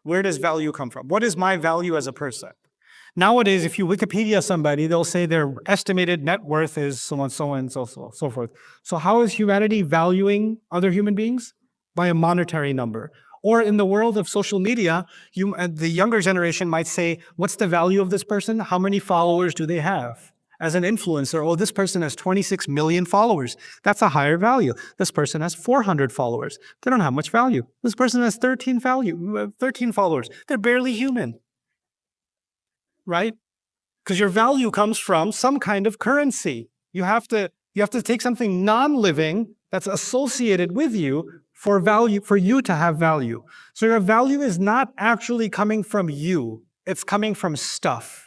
Where does value come from? What is my value as a person? Nowadays, if you Wikipedia somebody, they'll say their estimated net worth is so and so and so forth. So how is humanity valuing other human beings? By a monetary number. Or in the world of social media, the younger generation might say, what's the value of this person? How many followers do they have? As an influencer, oh, this person has 26 million followers. That's a higher value. This person has 400 followers. They don't have much value. This person has 13 followers. They're barely human, right? Because your value comes from some kind of currency. You have to take something non-living that's associated with you for you to have value. So your value is not actually coming from you. It's coming from stuff.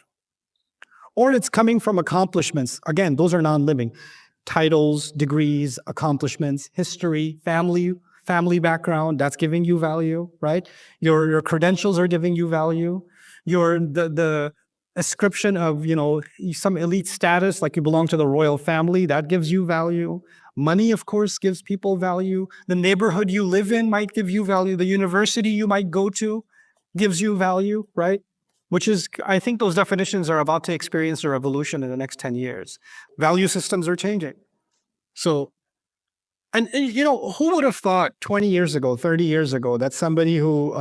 Or it's coming from accomplishments. Again, those are non-living. Titles, degrees, accomplishments, history, family background, that's giving you value, right? Your credentials are giving you value. The ascription of, some elite status, like you belong to the royal family, that gives you value. Money, of course, gives people value. The neighborhood you live in might give you value. The university you might go to gives you value, right? Which is, I think those definitions are about to experience a revolution in the next 10 years. Value systems are changing. So, and who would have thought 20 years ago, 30 years ago, that somebody who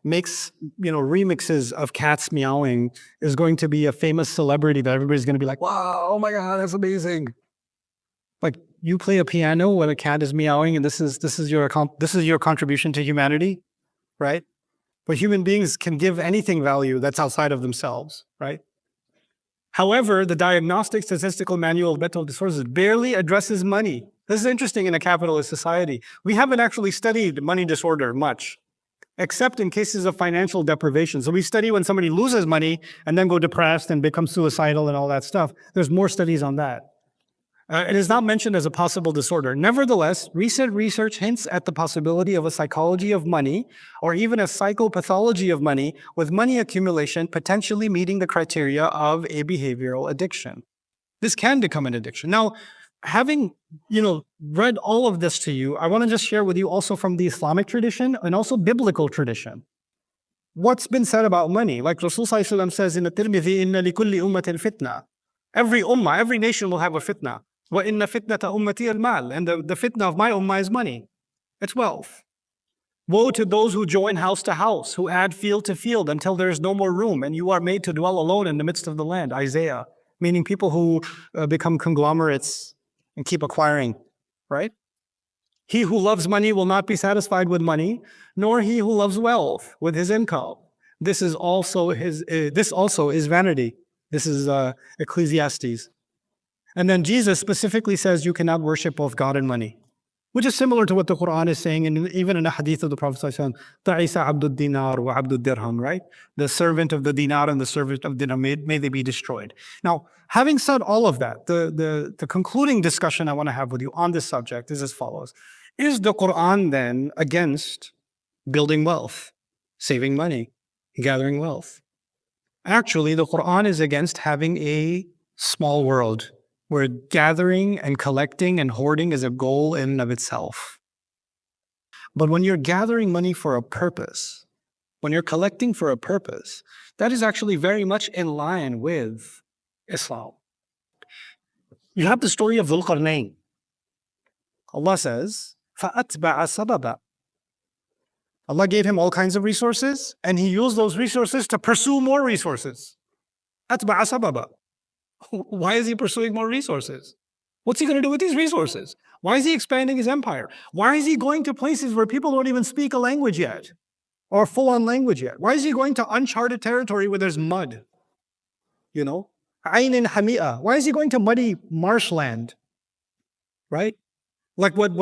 makes, remixes of cats meowing is going to be a famous celebrity that everybody's going to be like, wow, oh my God, that's amazing. Like, you play a piano when a cat is meowing, and this is your contribution to humanity, right? But human beings can give anything value that's outside of themselves, right? However, the Diagnostic Statistical Manual of Mental Disorders barely addresses money. This is interesting in a capitalist society. We haven't actually studied money disorder much, except in cases of financial deprivation. So we study when somebody loses money and then go depressed and become suicidal and all that stuff. There's more studies on that. It is not mentioned as a possible disorder. Nevertheless, recent research hints at the possibility of a psychology of money or even a psychopathology of money, with money accumulation potentially meeting the criteria of a behavioral addiction. This can become an addiction. Now, having read all of this to you, I want to just share with you also from the Islamic tradition and also biblical tradition what's been said about money. Like Rasul Sallallahu Alaihi Wasallam says in the Tirmidhi, "Inna likulli ummatin fitna." Every ummah, every nation will have a fitna. وَإِنَّ فِتْنَةَ أُمَّتِي الْمَالِ. And the fitna of my ummah is money. It's wealth. Woe to those who join house to house, who add field to field until there is no more room, and you are made to dwell alone in the midst of the land. Isaiah. Meaning people who become conglomerates and keep acquiring, right? He who loves money will not be satisfied with money, nor he who loves wealth with his income. This also is vanity. This is Ecclesiastes. And then Jesus specifically says you cannot worship both God and money, which is similar to what the Quran is saying, and even in a hadith of the Prophet ﷺ, "Ta'isa abdud dinar wa abdud dirham," right? The servant of the dinar and the servant of dirham, may they be destroyed. Now, having said all of that, the concluding discussion I want to have with you on this subject is as follows. Is the Quran then against building wealth, saving money, gathering wealth? Actually, the Quran is against having a small world, where gathering and collecting and hoarding is a goal in and of itself. But when you're gathering money for a purpose, when you're collecting for a purpose, that is actually very much in line with Islam. You have the story of Dhul Qarnayn. Allah says, فَأَتْبَعَ سَبَبًا. Allah gave him all kinds of resources, and he used those resources to pursue more resources. أَتْبَعَ سَبَبًا. Why is he pursuing more resources? What's he going to do with these resources? Why is he expanding his empire? Why is he going to places where people don't even speak a language yet, or full-on language yet? Why is he going to uncharted territory where there's mud? Ayn Hami'a. Why is he going to muddy marshland? Right? Like what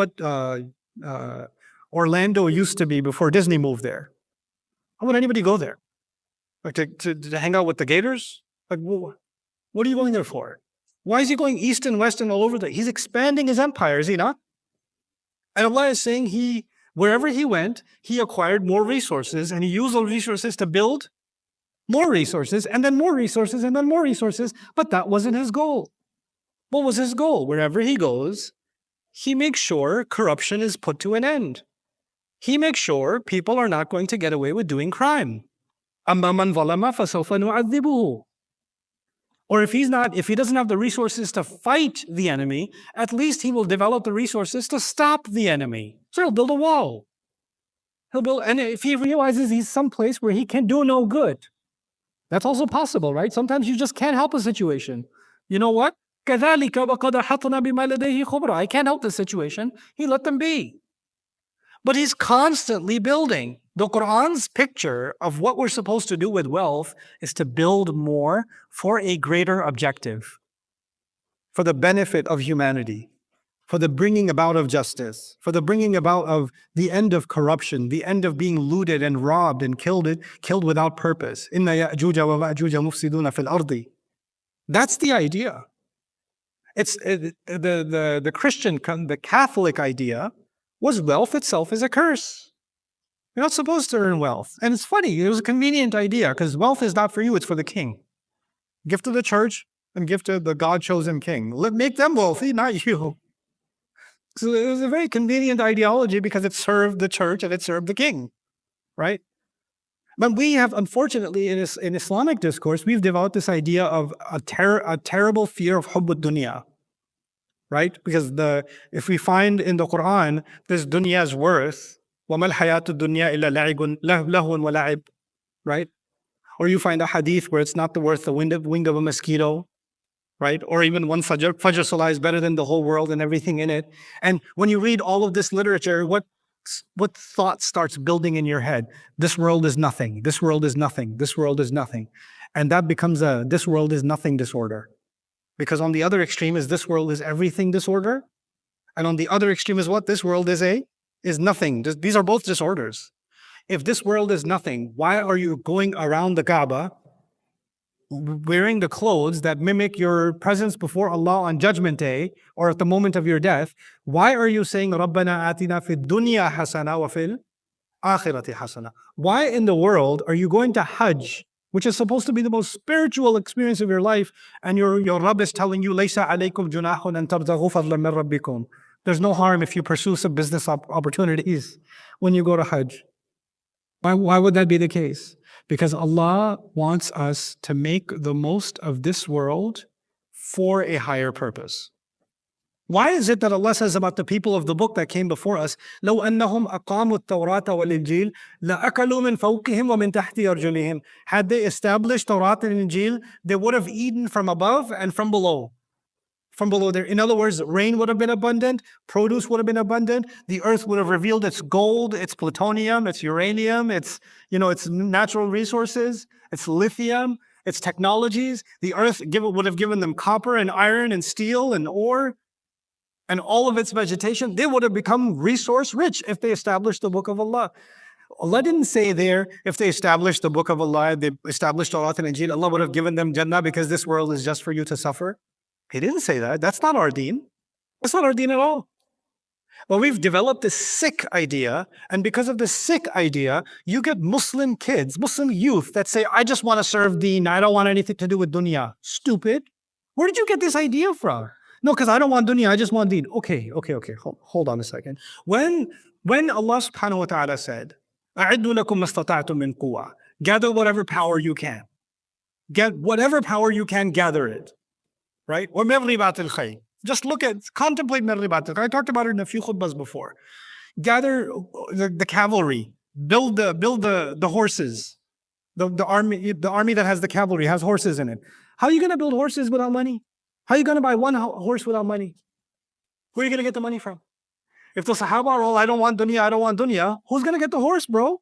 Orlando used to be before Disney moved there. How would anybody go there? Like to hang out with the gators? Like, what are you going there for? Why is he going east and west and all over he's expanding his empire, is he not? And Allah is saying wherever he went, he acquired more resources, and he used those resources to build more resources, and then more resources, and then more resources. But that wasn't his goal. What was his goal? Wherever he goes, he makes sure corruption is put to an end. he makes sure people are not going to get away with doing crime. أَمَّا مَنْ ظَلَمَ فَسَوْفَ نُعَذِّبُهُ. Or if he doesn't have the resources to fight the enemy, at least he will develop the resources to stop the enemy. So he'll build a wall. And if he realizes he's someplace where he can do no good, that's also possible, right? Sometimes you just can't help a situation. You know what? كَذَلِكَ وَقَدْ أَحَطْنَا بِمَا لَدَيْهِ خُبْرًا. I can't help the situation. He let them be. But he's constantly building. The Quran's picture of what we're supposed to do with wealth is to build more for a greater objective, for the benefit of humanity, for the bringing about of justice, for the bringing about of the end of corruption, the end of being looted and robbed and killed without purpose. إِنَّ يَأْجُوجَ وَمَأْجُوجَ مُفْسِدُونَ فِي الْأَرْضِ. That's the idea. It's the Christian, the Catholic idea was wealth itself is a curse. You're not supposed to earn wealth. And it's funny, it was a convenient idea because wealth is not for you, it's for the king. Give to the church and give to the God-chosen king. Make them wealthy, not you. So it was a very convenient ideology because it served the church and it served the king, right? But we have, unfortunately, in Islamic discourse, we've developed this idea of a terrible fear of hubb dunya, right? Because if we find in the Quran, this dunya's worth, وَمَا الْحَيَاةُ الدُّنْيَا إِلَّا لَهْوٌ وَلَعِبٌ, right? Or you find a hadith where it's not worth the wing of a mosquito, right? Or even one Fajr Salah is better than the whole world and everything in it. And when you read all of this literature, what thought starts building in your head? This world is nothing. This world is nothing. This world is nothing. And that becomes a this world is nothing disorder. Because on the other extreme is this world is everything disorder. And on the other extreme is what? This world is nothing. These are both disorders. If this world is nothing, why are you going around the Kaaba wearing the clothes that mimic your presence before Allah on Judgment Day or at the moment of your death? Why are you saying رَبَّنَا آتِنَا فِي الدُّنْيَا حَسَنَةً وَفِي الْآخِرَةِ حَسَنَةً? Why in the world are you going to Hajj, which is supposed to be the most spiritual experience of your life, and your Rabb is telling you لَيْسَ عَلَيْكُمْ جُنَاحٌ أَن تَبْتَغُوا فَضْلًا مِنْ رَبِّكُمْ? There's no harm if you pursue some business opportunities when you go to Hajj. Why would that be the case? Because Allah wants us to make the most of this world for a higher purpose. Why is it that Allah says about the people of the book that came before us, لَوْ أَنَّهُمْ أَقَامُوا التَّوْرَاةَ وَالْإِنْجِيلَ لَأَكَلُوا مِنْ فَوْقِهِمْ وَمِنْ تَحْتِ أَرْجُلِهِمْ? Had they established Torah and Injil, they would have eaten from above and from below. From below there. In other words, rain would have been abundant, produce would have been abundant, the earth would have revealed its gold, its plutonium, its uranium, its natural resources, its lithium, its technologies. The earth would have given them copper and iron and steel and ore and all of its vegetation. They would have become resource rich if they established the book of Allah. Allah didn't say there, if they established the book of Allah, they established Torah and Injil, Allah would have given them Jannah because this world is just for you to suffer. He didn't say that. That's not our deen. That's not our deen at all. But we've developed this sick idea, and because of this sick idea, you get Muslim kids, Muslim youth that say, I just want to serve deen, I don't want anything to do with dunya. Stupid. Where did you get this idea from? No, because I don't want dunya, I just want deen. Okay. Hold on a second. When Allah subhanahu wa ta'ala said, أَعِدُّ لَكُمْ مَا اسْتَطَعْتُم مِّن قُوَّةٍ, gather whatever power you can. Get whatever power you can, gather it. Right? Or مَغْرِبَاتِ الْخَيْرِ. Just contemplate مَغْرِبَاتِ الْخَيْرِ. I talked about it in a few khutbahs before. Gather the cavalry, build the horses. The army that has the cavalry has horses in it. How are you going to build horses without money? How are you going to buy one horse without money? Where are you going to get the money from? If the Sahaba are all, I don't want dunya, who's going to get the horse, bro?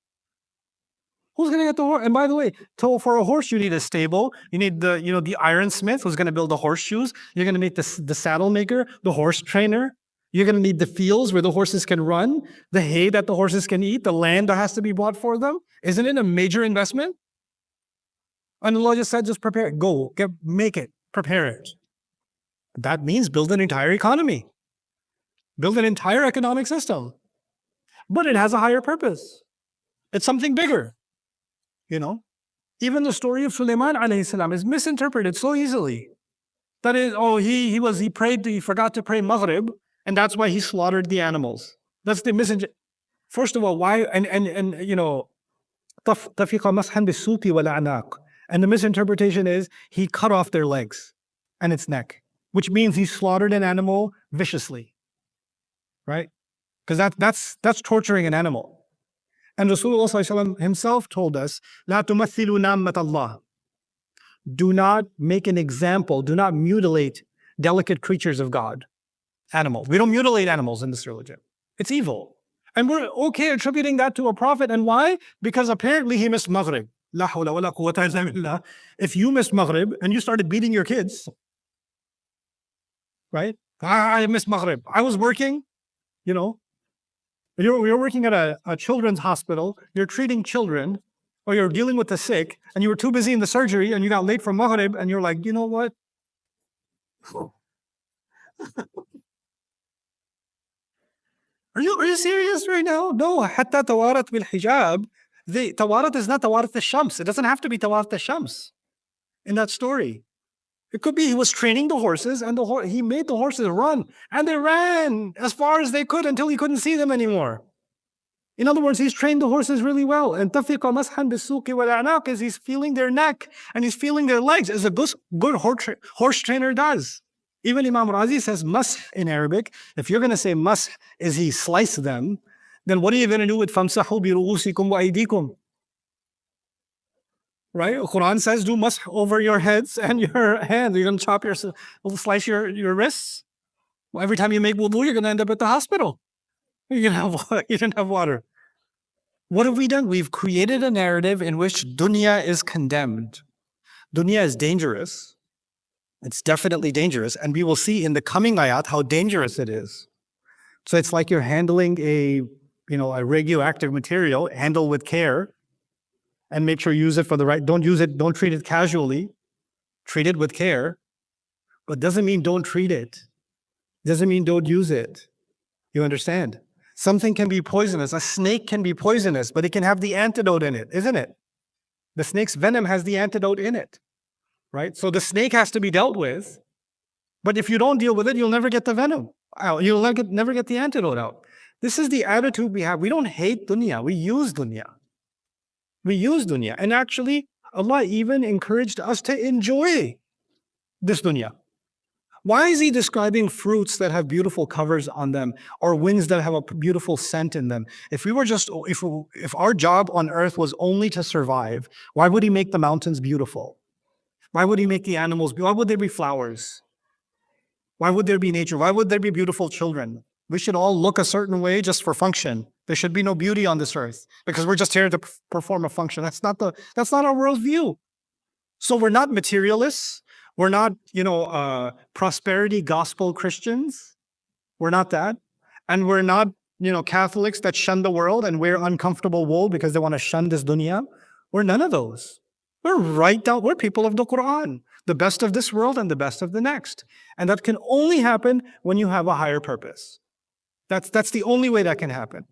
Who's going to get the horse? And by the way, for a horse, you need a stable. You need the ironsmith who's going to build the horseshoes. You're going to need the saddle maker, the horse trainer. You're going to need the fields where the horses can run, the hay that the horses can eat, the land that has to be bought for them. Isn't it a major investment? And Allah just said, just prepare it. Go, make it, prepare it. That means build an entire economy. Build an entire economic system. But it has a higher purpose. It's something bigger. Even the story of Sulaiman alayhi salam is misinterpreted so easily. That is, he forgot to pray Maghrib, and that's why he slaughtered the animals. That's the misinterpretation. First of all, why and you know, طفق مسحا بالسوق والأعناق. And the misinterpretation is he cut off their legs and its neck, which means he slaughtered an animal viciously, right? Because that's torturing an animal. And Rasulullah ﷺ himself told us, لا تمثلوا نعمة الله. Do not make an example, do not mutilate delicate creatures of God. Animals. We don't mutilate animals in this religion. It's evil. And we're okay attributing that to a prophet. And why? Because apparently he missed Maghrib. La hawla wa la quwwata illa billah. If you missed Maghrib and you started beating your kids, right? I missed Maghrib. I was working, you know. You're working at a children's hospital, you're treating children, or you're dealing with the sick, and you were too busy in the surgery and you got late for Maghrib, and you're like, you know what? Are you serious right now? No, حتى توارت بالحجاب. The tawarat is not tawarat al-shams. It doesn't have to be tawarat al-shams in that story. It could be he was training the horses and he made the horses run, and they ran as far as they could until he couldn't see them anymore. In other words, he's trained the horses really well. And تفق مسحا بالسوق والأعناق is he's feeling their neck and he's feeling their legs, as a good horse trainer does. Even Imam Razi says mash in Arabic. If you're going to say mash is he sliced them, then what are you going to do with famsahu bi ru'usikum wa aydikum? Right? Quran says do mash over your heads and your hands. You're going to chop slice your wrists. Well, every time you make wudu, you're going to end up at the hospital. You didn't have water. What have we done? We've created a narrative in which dunya is condemned. Dunya is dangerous. It's definitely dangerous. And we will see in the coming ayat how dangerous it is. So it's like you're handling a radioactive material, handle with care, and make sure you use it for the right, don't treat it casually, treat it with care, but doesn't mean don't treat it. Doesn't mean don't use it. You understand? Something can be poisonous. A snake can be poisonous, but it can have the antidote in it, isn't it? The snake's venom has the antidote in it, right? So the snake has to be dealt with, but if you don't deal with it, you'll never get the venom out. You'll never get the antidote out. This is the attitude we have. We don't hate dunya. We use dunya. We use dunya. And actually, Allah even encouraged us to enjoy this dunya. Why is he describing fruits that have beautiful covers on them or winds that have a beautiful scent in them? If our job on earth was only to survive, why would he make the mountains beautiful? Why would he make the animals beautiful? Why would there be flowers? Why would there be nature? Why would there be beautiful children? We should all look a certain way just for function. There should be no beauty on this earth because we're just here to perform a function. That's not our worldview. So we're not materialists. We're not, prosperity gospel Christians. We're not that. And we're not, Catholics that shun the world and wear uncomfortable wool because they want to shun this dunya. We're none of those. We're people of the Quran, the best of this world and the best of the next. And that can only happen when you have a higher purpose. That's the only way that can happen.